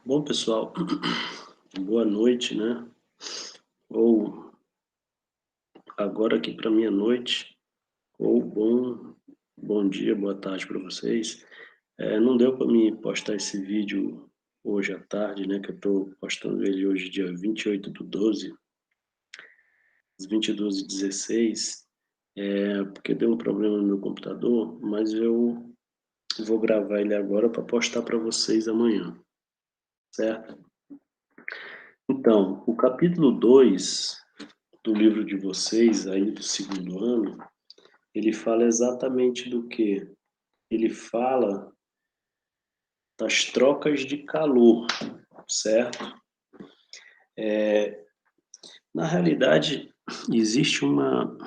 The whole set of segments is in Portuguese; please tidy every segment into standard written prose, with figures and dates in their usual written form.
Bom, pessoal, boa noite, né? Ou agora aqui para minha noite, ou bom dia, boa tarde para vocês. Não deu para mim postar esse vídeo hoje à tarde, né? Que eu estou postando ele hoje, dia 28/12, às 22h16, porque deu um problema no meu computador, mas eu vou gravar ele agora para postar para vocês amanhã, certo? Então, o capítulo 2 do livro de vocês, aí do segundo ano, ele fala exatamente do quê? Ele fala das trocas de calor, certo? Na realidade, existe uma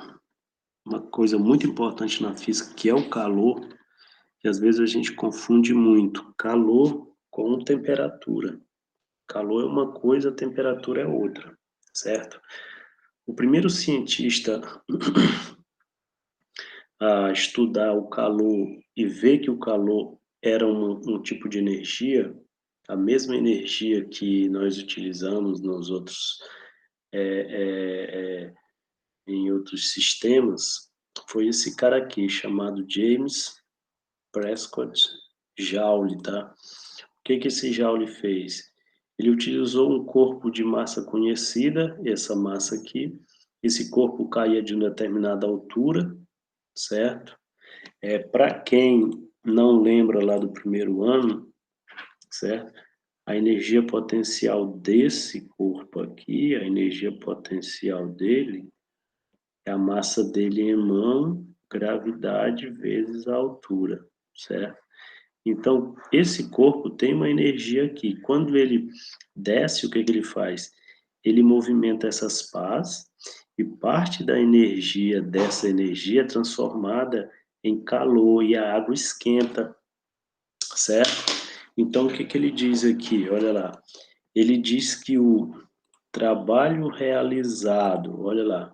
coisa muito importante na física, que é o calor, que às vezes a gente confunde muito calor com temperatura. Calor é uma coisa, temperatura é outra, certo? O primeiro cientista a estudar o calor e ver que o calor era um tipo de energia, a mesma energia que nós utilizamos nos outros, eh eh eh, em outros sistemas, foi esse cara aqui, chamado James Prescott Joule, tá. O que que esse Joule fez? Ele utilizou um corpo de massa conhecida, essa massa aqui, esse corpo caía de uma determinada altura, certo? Para quem não lembra lá do primeiro ano, certo? A energia potencial desse corpo aqui, a energia potencial dele, é a massa dele em mão, gravidade vezes a altura, certo? Então, esse corpo tem uma energia aqui. Quando ele desce, o que que ele faz? Ele movimenta essas pás e parte da energia dessa energia é transformada em calor e a água esquenta, certo? Então, o que que ele diz aqui? Olha lá. Ele diz que o trabalho realizado, olha lá,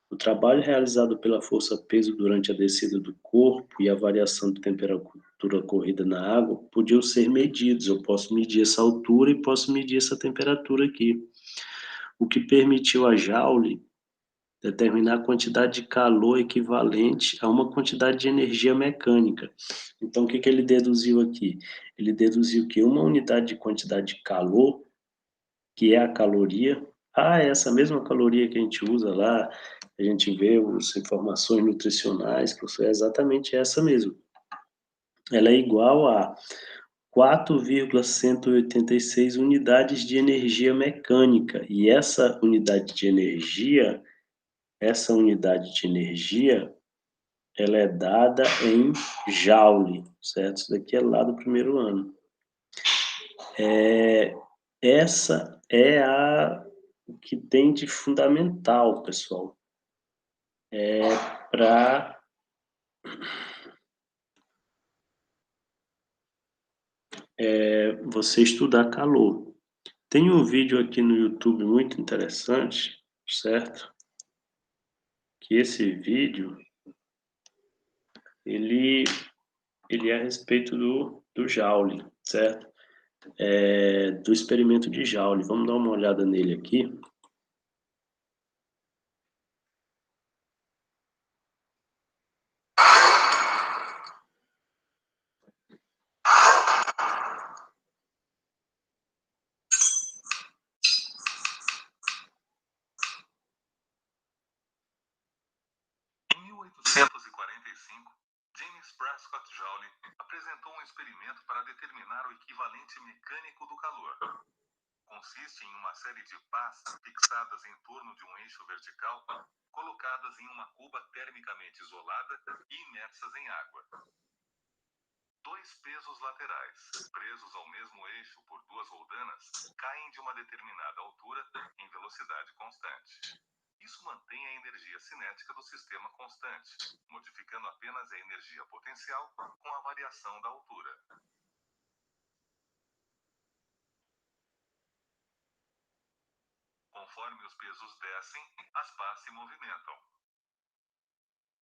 o trabalho realizado pela força-peso durante a descida do corpo e a variação de temperatura ocorrida na água podiam ser medidos. Eu posso medir essa altura e posso medir essa temperatura aqui. O que permitiu a Joule determinar a quantidade de calor equivalente a uma quantidade de energia mecânica. Então, o que que ele deduziu aqui? Ele deduziu que uma unidade de quantidade de calor, que é a caloria, essa mesma caloria que a gente usa lá, a gente vê as informações nutricionais, professor, é exatamente essa mesmo. Ela é igual a 4,186 unidades de energia mecânica. E essa unidade de energia, ela é dada em Joule, certo? Isso daqui é lá do primeiro ano. Essa é o que tem de fundamental, pessoal, para você estudar calor. Tem um vídeo aqui no YouTube muito interessante, certo? Que esse vídeo, ele, ele é a respeito do Joule, certo? Do experimento de Joule. Vamos dar uma olhada nele aqui. Em 1845, James Prescott Joule apresentou um experimento para determinar o equivalente mecânico do calor. Consiste em uma série de pás fixadas em torno de um eixo vertical, colocadas em uma cuba termicamente isolada e imersas em água. Dois pesos laterais, presos ao mesmo eixo por duas roldanas, caem de uma determinada altura em velocidade constante. Isso mantém a energia cinética do sistema constante, modificando apenas a energia potencial com a variação da altura. Conforme os pesos descem, as pás se movimentam.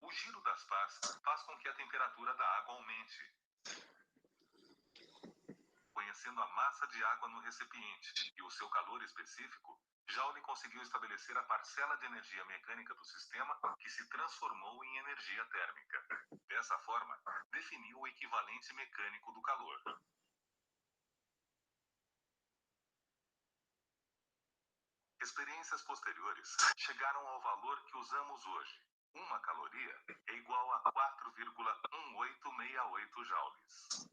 O giro das pás faz com que a temperatura da água aumente. Conhecendo medindo a massa de água no recipiente e o seu calor específico, Joule conseguiu estabelecer a parcela de energia mecânica do sistema que se transformou em energia térmica. Dessa forma, definiu o equivalente mecânico do calor. Experiências posteriores chegaram ao valor que usamos hoje. Uma caloria é igual a 4,1868 joules.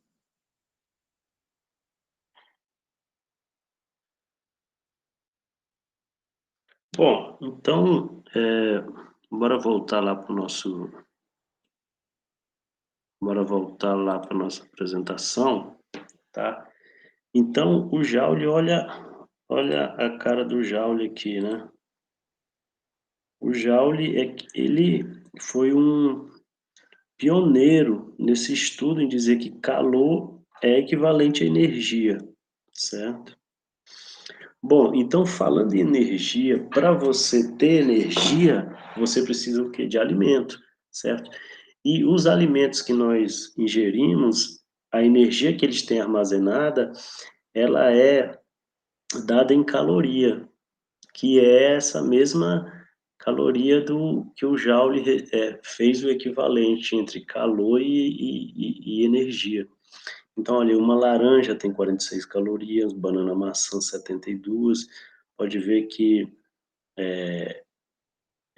Bom, então, bora voltar lá para a nossa apresentação, tá? Então, o Joule, olha a cara do Joule aqui, né? O Joule, ele foi um pioneiro nesse estudo em dizer que calor é equivalente a energia, certo? Bom, então falando em energia, para você ter energia, você precisa o quê? De alimento, certo? E os alimentos que nós ingerimos, a energia que eles têm armazenada, ela é dada em caloria, que é essa mesma caloria do que o Joule fez o equivalente entre calor e energia. Então, olha, uma laranja tem 46 calorias, banana maçã 72. Pode ver que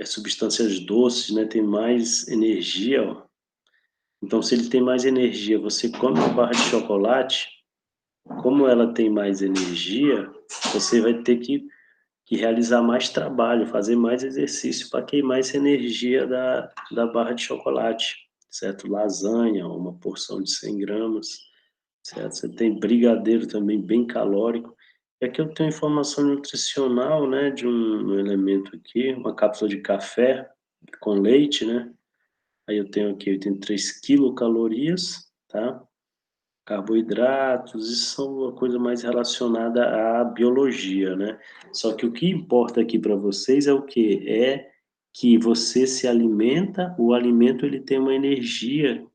substâncias doces, né, tem mais energia, ó. Então, se ele tem mais energia, você come uma barra de chocolate, como ela tem mais energia, você vai ter que realizar mais trabalho, fazer mais exercício para queimar essa energia da barra de chocolate, certo? Lasanha, uma porção de 100 gramas, certo? Você tem brigadeiro também bem calórico. E aqui eu tenho informação nutricional, né, de um elemento aqui, uma cápsula de café com leite, né? Aí eu tenho aqui 83 quilocalorias, tá? Carboidratos, isso são uma coisa mais relacionada à biologia, né? Só que o que importa aqui para vocês é o quê? É que você se alimenta, o alimento ele tem uma energia,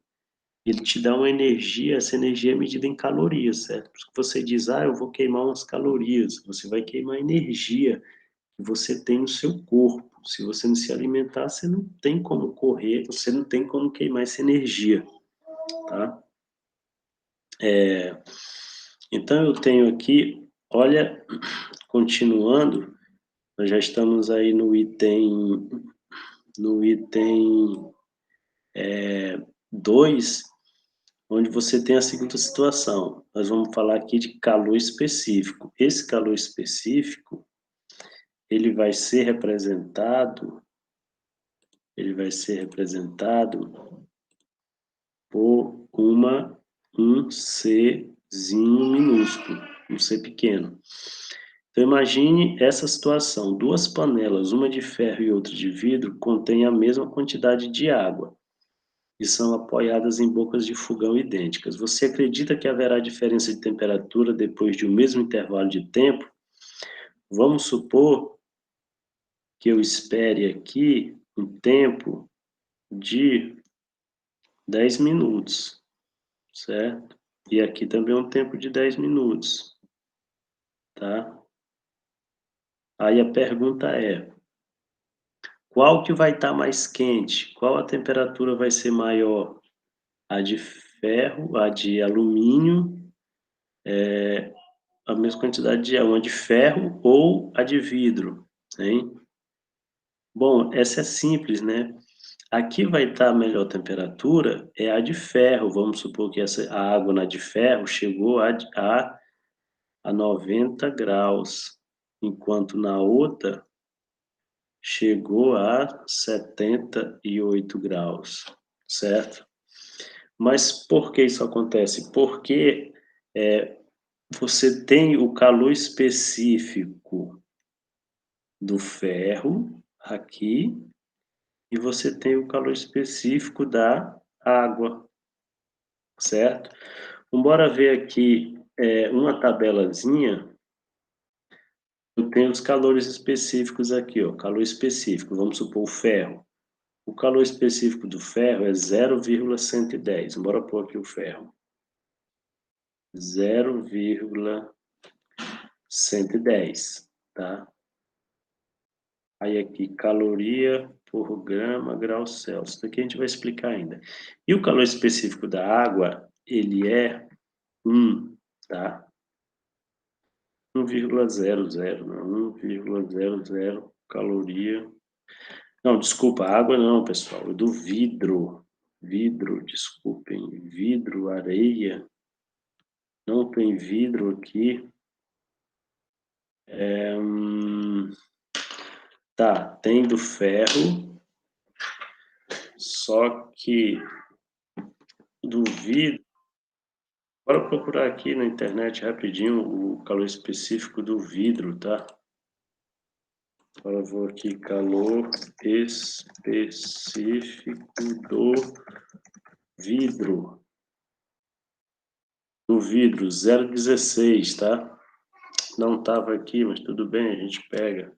ele te dá uma energia, essa energia é medida em calorias, certo? Por isso que você diz, eu vou queimar umas calorias, você vai queimar energia que você tem no seu corpo. Se você não se alimentar, você não tem como correr, você não tem como queimar essa energia, tá? Então eu tenho aqui, olha, continuando, nós já estamos aí no item 2, onde você tem a seguinte situação. Nós vamos falar aqui de calor específico. Esse calor específico, ele vai ser representado por um Czinho minúsculo, um C pequeno. Então imagine essa situação, duas panelas, uma de ferro e outra de vidro, contêm a mesma quantidade de água e são apoiadas em bocas de fogão idênticas. Você acredita que haverá diferença de temperatura depois de um mesmo intervalo de tempo? Vamos supor que eu espere aqui um tempo de 10 minutos, certo? E aqui também um tempo de 10 minutos, tá? Aí a pergunta é: qual que vai estar mais quente? Qual a temperatura vai ser maior? A de ferro, a de alumínio, a mesma quantidade de uma de ferro ou a de vidro, hein? Bom, essa é simples, né? Aqui vai estar a melhor temperatura é a de ferro. Vamos supor que a água na de ferro chegou a 90 graus, enquanto na outra chegou a 78 graus, certo? Mas por que isso acontece? Porque você tem o calor específico do ferro aqui e você tem o calor específico da água, certo? Vamos ver aqui uma tabelazinha. Eu tenho os calores específicos aqui, ó, calor específico, vamos supor o ferro. O calor específico do ferro é 0,110. Bora pôr aqui o ferro. 0,110, tá? Aí aqui, caloria por grama, grau Celsius. Isso daqui a gente vai explicar ainda. E o calor específico da água, ele é 1, tá? 1,00, não, 1,00 caloria. Não, desculpa, água não, pessoal, é do vidro. Vidro, desculpem, vidro, areia. Não tem vidro aqui. Tá, tem do ferro, só que do vidro. Bora procurar aqui na internet rapidinho o calor específico do vidro, tá? Agora eu vou aqui, calor específico do vidro. Do vidro, 0,16, tá? Não estava aqui, mas tudo bem, a gente pega.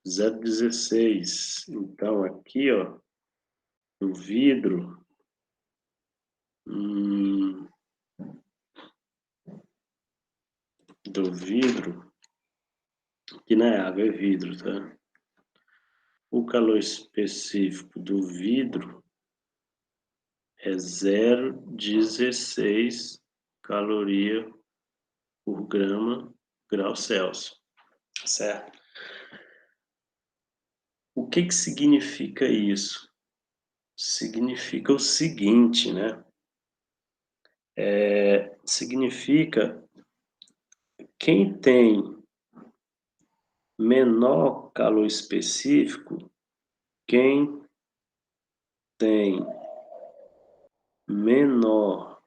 0,16. Então, aqui, ó, do vidro, do vidro, que não é água, é vidro, tá? O calor específico do vidro é 0,16 caloria por grama grau Celsius, certo? O que que significa isso? Significa o seguinte, né? Significa quem tem menor calor específico, quem tem menor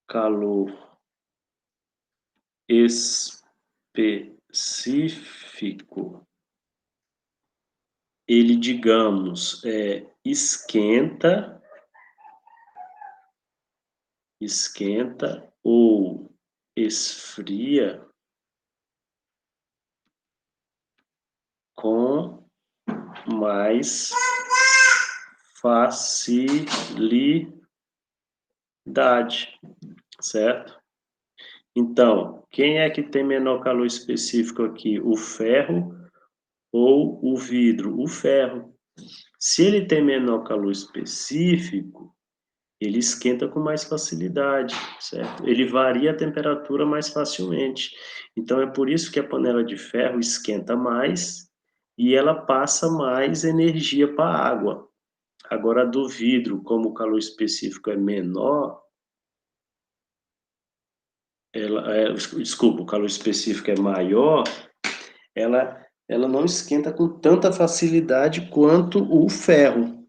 calor específico, ele, digamos, esquenta ou esfria com mais facilidade, certo? Então, quem é que tem menor calor específico aqui? O ferro ou o vidro? O ferro. Se ele tem menor calor específico, ele esquenta com mais facilidade, certo? Ele varia a temperatura mais facilmente. Então, é por isso que a panela de ferro esquenta mais e ela passa mais energia para a água. Agora, a do vidro, como o calor específico é menor, desculpa, o calor específico é maior, ela não esquenta com tanta facilidade quanto o ferro,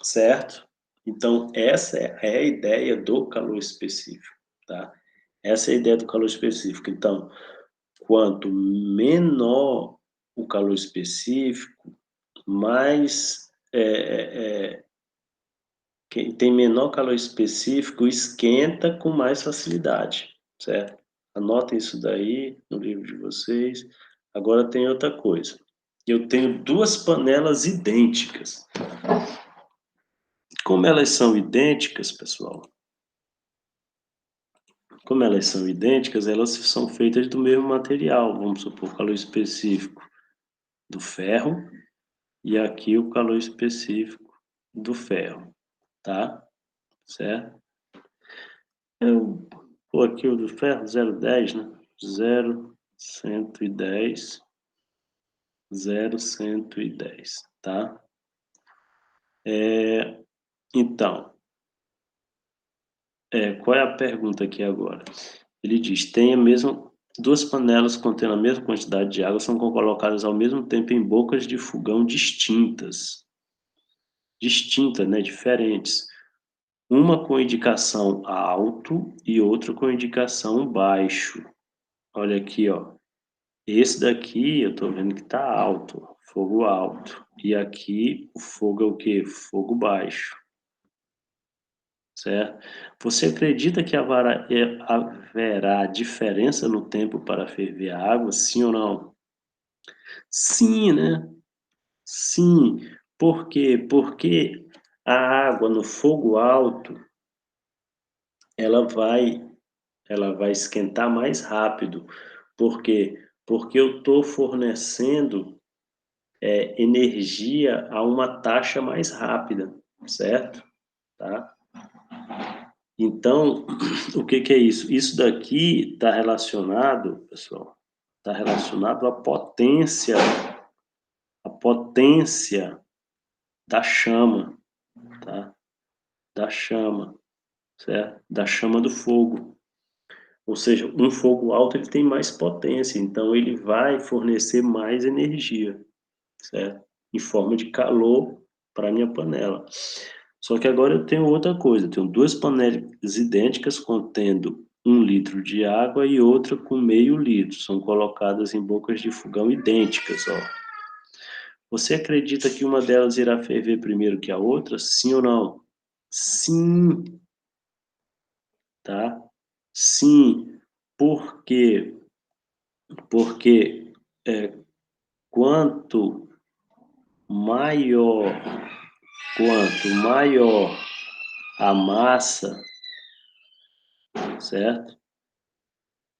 certo? Então, essa é a ideia do calor específico, tá? Essa é a ideia do calor específico. Então, quanto menor o calor específico, mais quem tem menor calor específico esquenta com mais facilidade, certo? Anotem isso daí no livro de vocês. Agora tem outra coisa. Eu tenho duas panelas idênticas. Como elas são idênticas, pessoal, como elas são idênticas, elas são feitas do mesmo material. Vamos supor, calor específico do ferro e aqui o calor específico do ferro, tá? Certo? Eu vou aqui o do ferro, 0,10, né? 0,110, 0,110, tá? Então, qual é a pergunta aqui agora? Ele diz, tem a mesma, duas panelas contendo a mesma quantidade de água são colocadas ao mesmo tempo em bocas de fogão distintas, né? Diferentes. Uma com indicação alto e outra com indicação baixo. Olha aqui, ó. Esse daqui eu tô vendo que tá alto, fogo alto. E aqui o fogo é o quê? Fogo baixo, certo? Você acredita que haverá diferença no tempo para ferver a água, sim ou não? Sim, né? Sim. Por quê? Porque a água no fogo alto, ela vai esquentar mais rápido. Por quê? Porque eu estou fornecendo energia a uma taxa mais rápida, certo? Tá? Então, o que que é isso? Isso daqui está relacionado, pessoal, está relacionado à potência da chama, tá? Da chama, certo? Da chama do fogo. Ou seja, um fogo alto ele tem mais potência, então ele vai fornecer mais energia, certo? Em forma de calor para minha panela. Só que agora eu tenho outra coisa, eu tenho duas panelas idênticas contendo 1 litro de água e outra com meio litro. São colocadas em bocas de fogão idênticas, ó. Você acredita que uma delas irá ferver primeiro que a outra? Sim ou não? Sim, tá? Sim. Por quê? Porque quanto maior, quanto maior a massa, certo?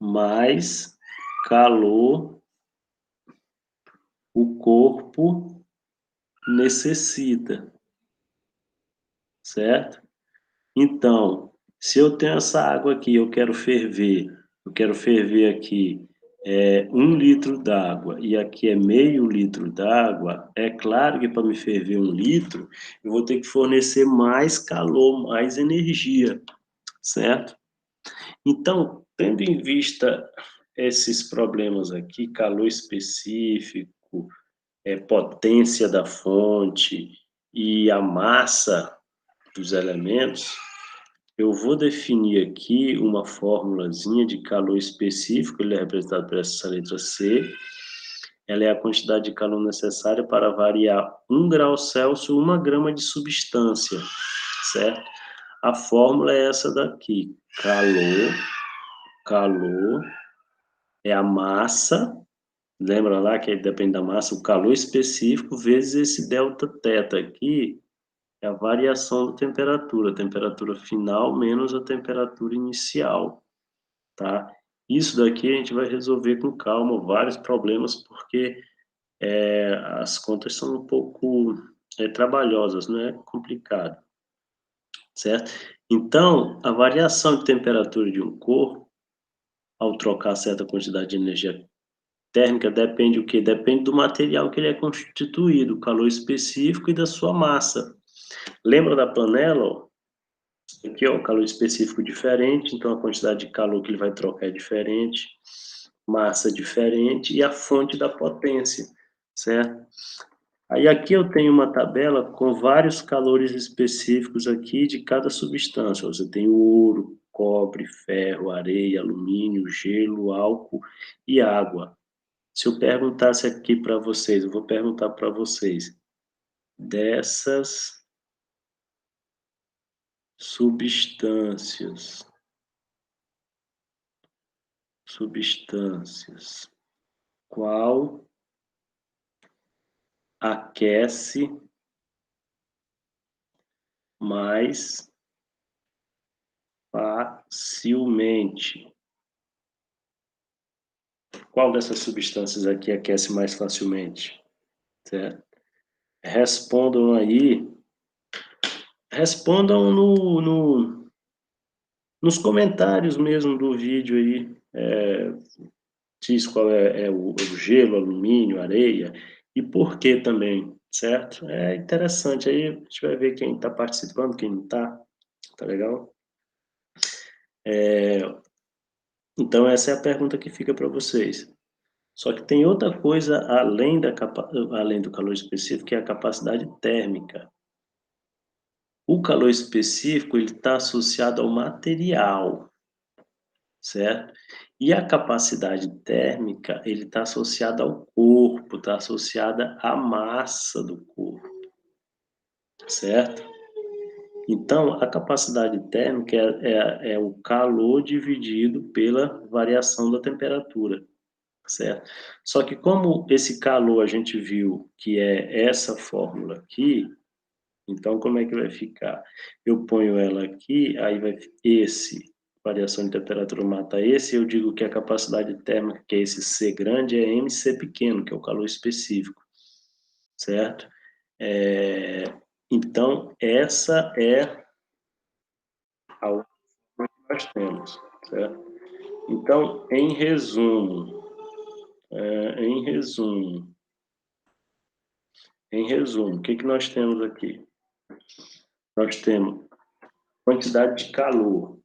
Mais calor o corpo necessita, certo? Então, se eu tenho essa água aqui, eu quero ferver aqui 1 litro d'água e aqui é meio litro d'água, é claro que para me ferver 1 litro, eu vou ter que fornecer mais calor, mais energia, certo? Então, tendo em vista esses problemas aqui, calor específico, potência da fonte e a massa dos elementos, eu vou definir aqui uma formulazinha de calor específico, ele é representado por essa letra C. Ela é a quantidade de calor necessária para variar 1 grau Celsius 1 grama de substância, certo? A fórmula é essa daqui, calor é a massa, lembra lá que depende da massa, o calor específico vezes esse delta teta aqui, é a variação da temperatura, a temperatura final menos a temperatura inicial, tá? Isso daqui a gente vai resolver com calma, vários problemas, porque as contas são um pouco trabalhosas, não é complicado, certo? Então, a variação de temperatura de um corpo, ao trocar certa quantidade de energia térmica, depende o quê? Depende do material que ele é constituído, o calor específico e da sua massa. Lembra da panela, ó? Aqui, ó, o calor específico diferente, então a quantidade de calor que ele vai trocar é diferente, massa diferente e a fonte da potência, certo? Aí aqui eu tenho uma tabela com vários calores específicos aqui de cada substância. Você tem o ouro, cobre, ferro, areia, alumínio, gelo, álcool e água. Se eu perguntasse aqui para vocês, eu vou perguntar para vocês, dessas substâncias, qual aquece mais facilmente? Qual dessas substâncias aqui aquece mais facilmente? Certo? Respondam aí, respondam nos comentários mesmo do vídeo aí, diz qual é o gelo, alumínio, areia, e por que também, certo? É interessante, aí a gente vai ver quem está participando, quem não está, tá legal? Então essa é a pergunta que fica para vocês. Só que tem outra coisa além do calor específico, que é a capacidade térmica. O calor específico ele está associado ao material, certo? E a capacidade térmica ele está associada ao corpo, está associada à massa do corpo, certo? Então, a capacidade térmica é o calor dividido pela variação da temperatura, certo? Só que como esse calor a gente viu que é essa fórmula aqui, então como é que vai ficar? Eu ponho ela aqui, aí vai esse variação de temperatura mata esse, eu digo que a capacidade térmica, que é esse C grande, é MC pequeno, que é o calor específico, certo? Então, essa é a última que nós temos, certo? Então, em resumo, o que nós temos aqui? Nós temos quantidade de calor.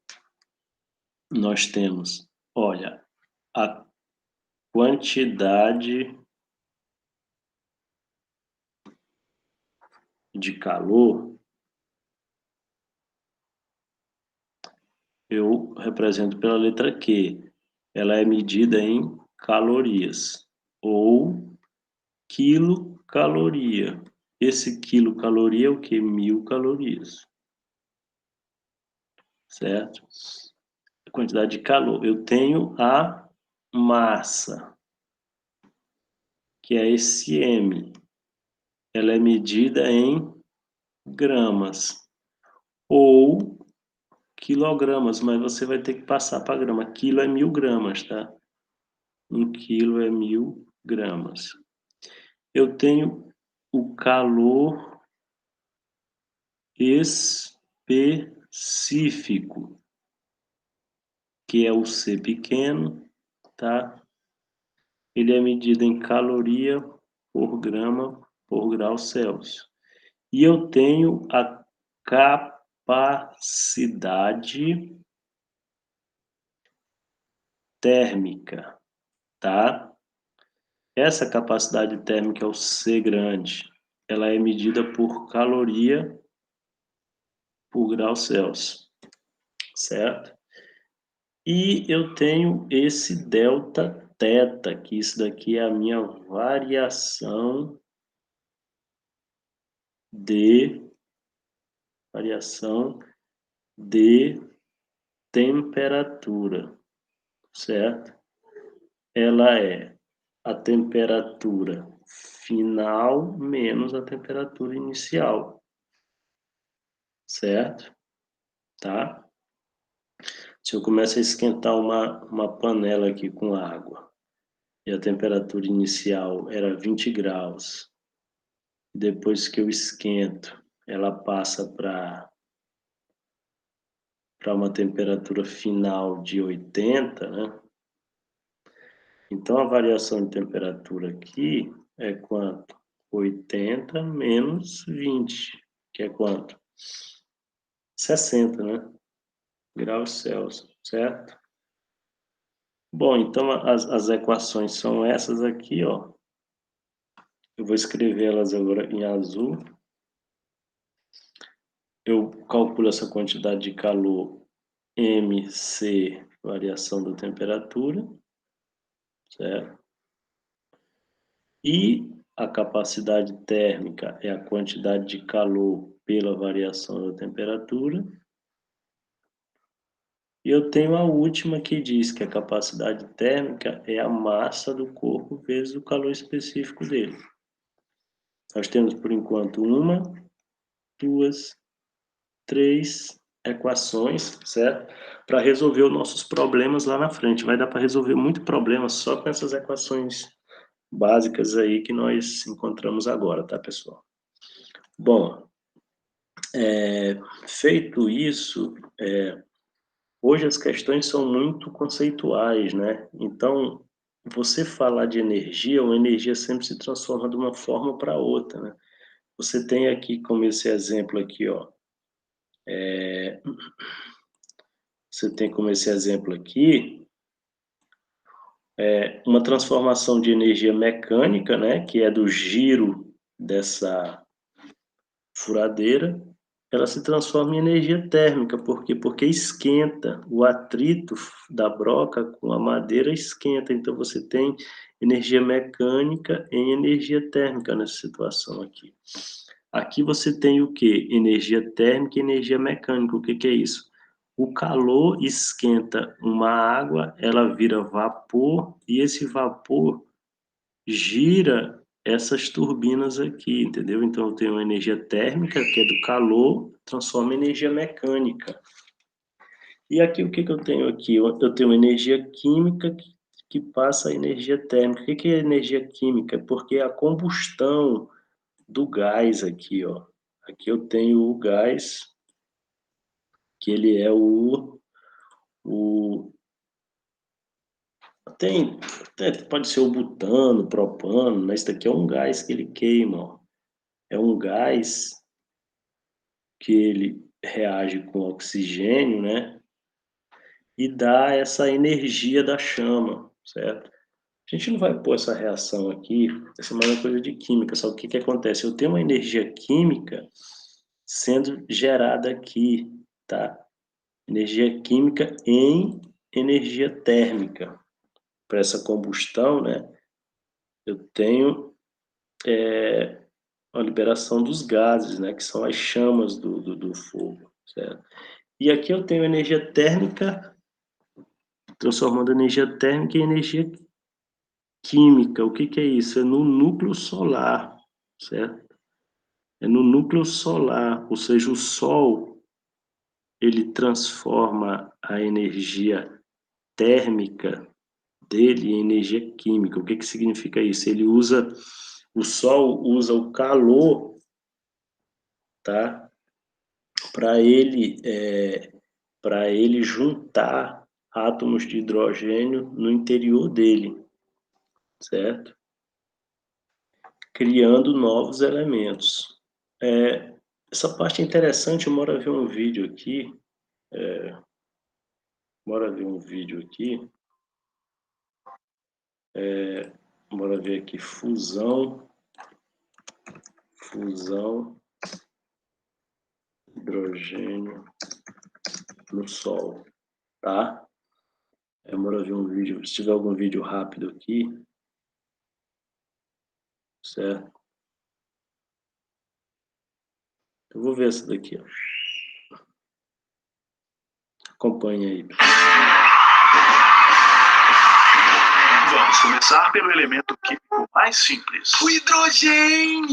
Nós temos, olha, a quantidade de calor, eu represento pela letra Q. Ela é medida em calorias ou quilocaloria. Esse quilocaloria é o que? 1000 calorias, certo? A quantidade de calor. Eu tenho a massa, que é esse M. Ela é medida em gramas ou quilogramas, mas você vai ter que passar para grama. Quilo é 1000 gramas, tá? 1 quilo é 1000 gramas. Eu tenho o calor específico, que é o C pequeno, tá? Ele é medido em caloria por grama por grau Celsius. E eu tenho a capacidade térmica, tá? Essa capacidade térmica é o C grande. Ela é medida por caloria por grau Celsius, certo? E eu tenho esse delta teta, que isso daqui é a minha variação de temperatura, certo? Ela é a temperatura final menos a temperatura inicial, certo? Tá? Se eu começo a esquentar uma panela aqui com água e a temperatura inicial era 20 graus, depois que eu esquento, ela passa para uma temperatura final de 80, né? Então, a variação de temperatura aqui é quanto? 80 menos 20, que é quanto? 60, né? Graus Celsius, certo? Bom, então as equações são essas aqui, ó. Eu vou escrevê-las agora em azul. Eu calculo essa quantidade de calor MC, variação da temperatura, certo? E a capacidade térmica é a quantidade de calor pela variação da temperatura. E eu tenho a última que diz que a capacidade térmica é a massa do corpo vezes o calor específico dele. Nós temos, por enquanto, 1, 2, 3 equações, certo? Para resolver os nossos problemas lá na frente. Vai dar para resolver muito problema só com essas equações básicas aí que nós encontramos agora, tá, pessoal? Bom, feito isso, hoje as questões são muito conceituais, né? Então, você falar de energia, uma energia sempre se transforma de uma forma para outra, né? Você tem aqui como esse exemplo aqui, ó. Você tem como esse exemplo aqui uma transformação de energia mecânica, né? Que é do giro dessa furadeira, ela se transforma em energia térmica. Por quê? Porque esquenta. O atrito da broca com a madeira esquenta. Então, você tem energia mecânica em energia térmica nessa situação aqui. Aqui você tem o quê? Energia térmica e energia mecânica. O que que é isso? O calor esquenta uma água, ela vira vapor, e esse vapor gira essas turbinas aqui, entendeu? Então eu tenho energia térmica, que é do calor, transforma em energia mecânica. E aqui, o que que eu tenho aqui? Eu tenho energia química que passa a energia térmica. O que que é energia química? Porque a combustão do gás aqui, ó. Aqui eu tenho o gás, que ele é o tem, pode ser o butano, propano, mas isso daqui é um gás que ele queima, ó. É um gás que ele reage com oxigênio, né? E dá essa energia da chama, certo? A gente não vai pôr essa reação aqui, essa é mais uma coisa de química, só que o que acontece? Eu tenho uma energia química sendo gerada aqui, tá? Energia química em energia térmica. Para essa combustão, né? Eu tenho a liberação dos gases, né? Que são as chamas do fogo, certo? E aqui eu tenho energia térmica, transformando energia térmica em energia química. O que que é isso? É no núcleo solar, certo? É no núcleo solar, ou seja, o Sol, ele transforma a energia térmica dele em energia química. O que que significa isso? O Sol usa o calor, tá? Para ele juntar átomos de hidrogênio no interior dele, certo? Criando novos elementos. Essa parte é interessante, bora ver um vídeo aqui. Bora ver um vídeo aqui. Bora ver aqui, fusão, hidrogênio no Sol, tá? Bora ver um vídeo, se tiver algum vídeo rápido aqui, certo? Eu vou ver essa daqui, ó. Acompanha aí. Vamos começar pelo elemento químico mais simples, o hidrogênio. O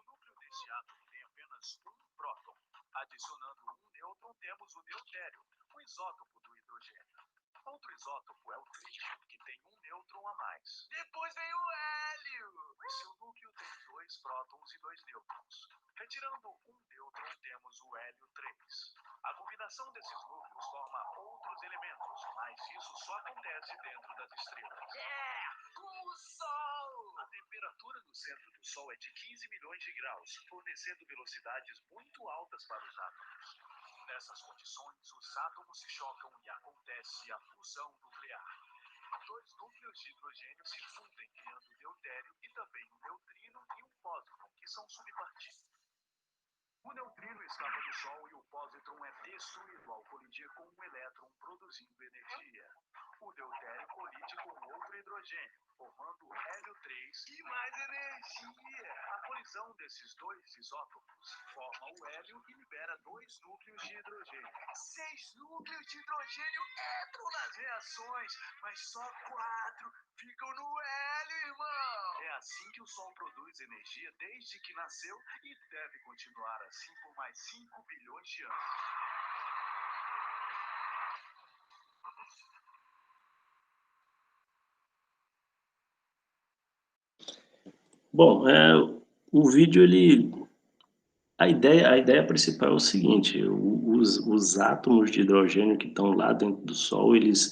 núcleo deste átomo tem apenas um próton. Adicionando um nêutron, temos o deutério, o isótopo do hidrogênio. Outro isótopo é o trítio, que tem um nêutron a mais. Depois vem o hélio. Seu núcleo tem dois prótons e dois nêutrons. Retirando um nêutron, temos o hélio 3. A combinação desses núcleos forma outros elementos, mas isso só acontece dentro das estrelas. Com o Sol! A temperatura no centro do Sol é de 15 milhões de graus, fornecendo velocidades muito altas para os átomos. Nessas condições, os átomos se chocam e acontece a fusão nuclear. Dois núcleos de hidrogênio se fundem, criando o deutério e também um neutrino e um pósitron, que são subpartículas. O neutrino escapa do Sol e o pósitron é destruído ao colidir com um elétron, produzindo energia. O deutério colide com outro hidrogênio, formando hélio 3 e mais energia. A colisão desses dois isótopos forma o hélio e libera dois núcleos de hidrogênio. 6 núcleos de hidrogênio entram nas reações, mas só 4 ficam no hélio, irmão. É assim que o Sol produz energia desde que nasceu e deve continuar assim por mais 5 bilhões de anos. Bom, o vídeo a ideia principal é o seguinte: os átomos de hidrogênio que estão lá dentro do Sol, eles,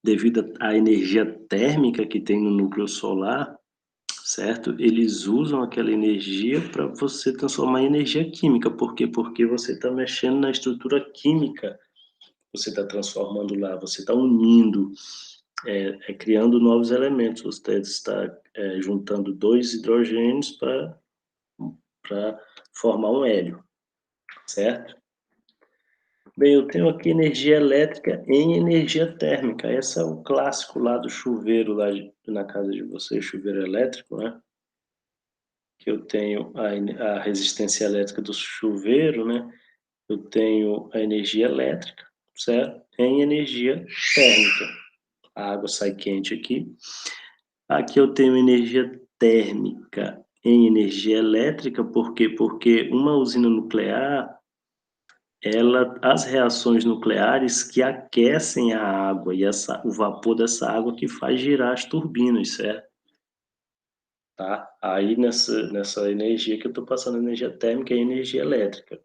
devido à energia térmica que tem no núcleo solar, certo? Eles usam aquela energia para você transformar em energia química. Por quê? Porque você está mexendo na estrutura química, você está transformando lá, você está unindo, criando novos elementos, você está juntando dois hidrogênios para formar um hélio, certo? Bem, eu tenho aqui energia elétrica em energia térmica. Esse é o clássico lá do chuveiro, lá na casa de vocês, chuveiro elétrico, né? Que eu tenho a resistência elétrica do chuveiro, né? Eu tenho a energia elétrica, certo? Em energia térmica. A água sai quente aqui. Aqui eu tenho energia térmica em energia elétrica, por quê? Porque uma usina nuclear, as reações nucleares que aquecem a água e o vapor dessa água que faz girar as turbinas, certo? Tá? Aí nessa energia que eu estou passando, energia térmica e energia elétrica.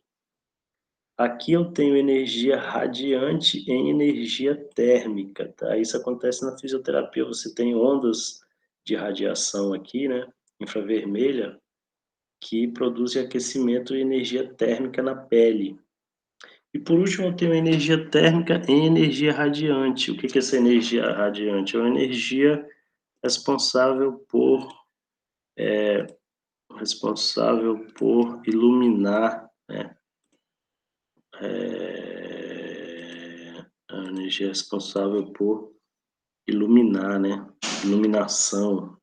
Aqui eu tenho energia radiante em energia térmica, tá? Isso acontece na fisioterapia, você tem ondas de radiação aqui, né, infravermelha, que produzem aquecimento e energia térmica na pele. E por último eu tenho energia térmica em energia radiante. O que é essa energia radiante? É uma energia responsável por iluminar, né? A energia responsável por iluminar, né? Iluminação.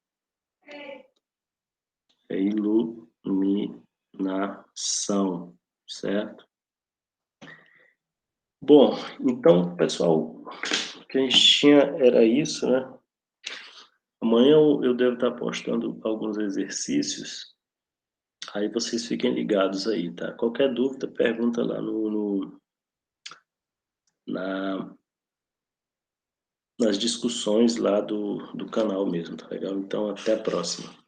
É iluminação, certo? Bom, então, pessoal, o que a gente tinha era isso, né? Amanhã eu devo estar postando alguns exercícios, aí vocês fiquem ligados aí, tá? Qualquer dúvida, pergunta lá nas discussões lá do canal mesmo, tá legal? Então, até a próxima.